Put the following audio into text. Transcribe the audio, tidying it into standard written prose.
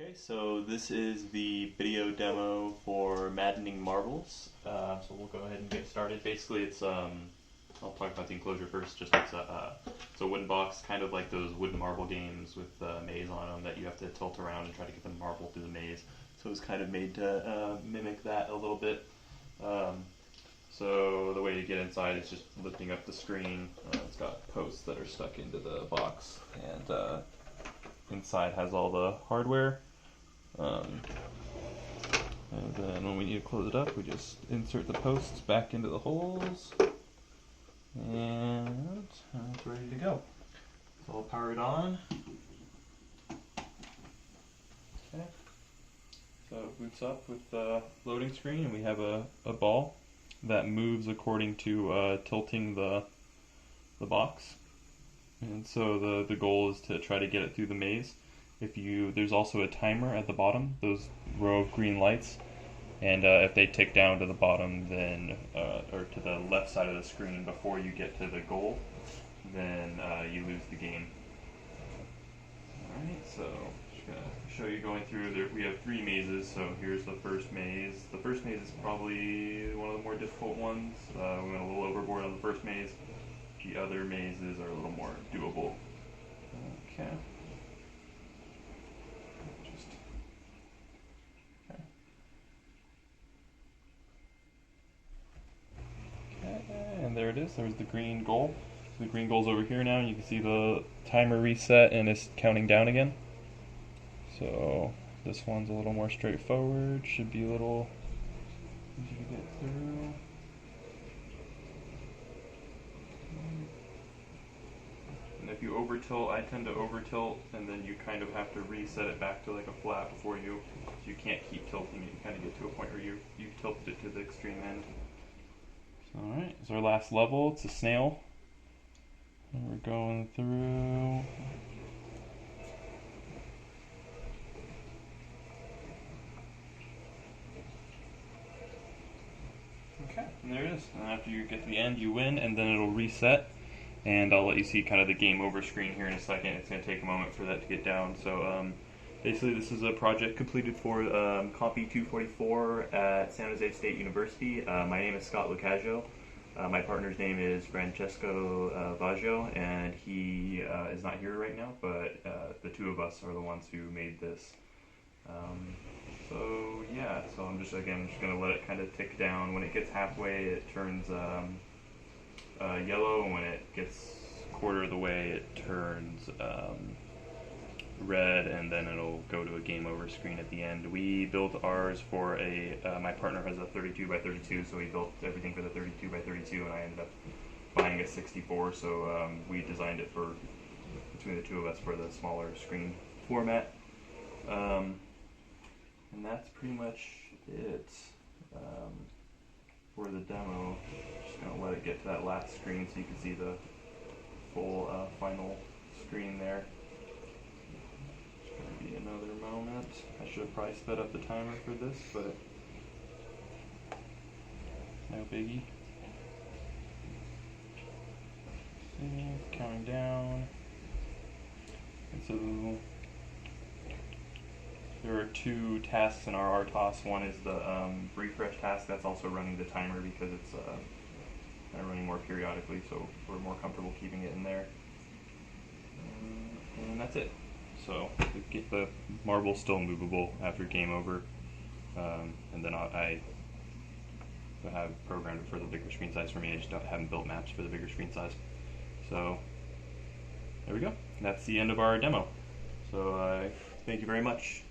Okay, so this is the video demo for Maddening Marbles. So we'll go ahead and get started. Basically, it's I'll talk about the enclosure first. Just it's a wooden box, kind of like those wooden marble games with maze on them that you have to tilt around and try to get the marble through the maze. So it's kind of made to mimic that a little bit. So the way to get inside is just lifting up the screen. It's got posts that are stuck into the box, and inside has all the hardware. And then when we need to close it up, we just insert the posts back into the holes, and it's ready to go. So I'll power it on. Okay. So it boots up with the loading screen, and we have a ball that moves according to tilting the box. And so the goal is to try to get it through the maze. There's also a timer at the bottom, those row of green lights, and if they tick down to the bottom, then or to the left side of the screen before you get to the goal, then you lose the game. Alright, so just gonna show you going through there. We have 3 mazes, so here's the first maze. The first maze is probably one of the more difficult ones. We went a little overboard on the first maze. The other mazes are a little more doable. Okay. And there it is. There's the green goal. So the green goal's over here now, and you can see the timer reset and it's counting down again. So this one's a little more straightforward. Should be a little easy to get through. And if you over tilt, I tend to over tilt, and then you kind of have to reset it back to like a flat before you. So you can't keep tilting it. You kind of get to a point where you tilted it to the extreme end. Alright, it's our last level. It's a snail. And we're going through. Okay, and there it is. And after you get to the end, you win, and then it'll reset. And I'll let you see kind of the game over screen here in a second. It's going to take a moment for that to get down. So basically this is a project completed for CMPE244 at San Jose State University. My name is LoCascio. My partner's name is Francesco Vescio, and he is not here right now, but the two of us are the ones who made this. So yeah, so I'm just going to let it kind of tick down. When it gets halfway, it turns yellow, and when it gets quarter of the way, it turns red, and then it'll go to a game over screen at the end. We built ours for my partner has a 32 by 32, so we built everything for the 32 by 32, and I ended up buying a 64, so we designed it between the two of us for the smaller screen format. And that's pretty much it for the demo. Just going to let it get to that last screen so you can see the full final screen there. Be another moment. I should have probably sped up the timer for this, but no biggie. See, counting down. And so there are 2 tasks in our RTOS. One is the refresh task. That's also running the timer because it's kind of running more periodically, so we're more comfortable keeping it in there. And that's it. So the marble's still movable after game over, and then I have programmed it for the bigger screen size for me. I just haven't built maps for the bigger screen size. So there we go. That's the end of our demo. So thank you very much.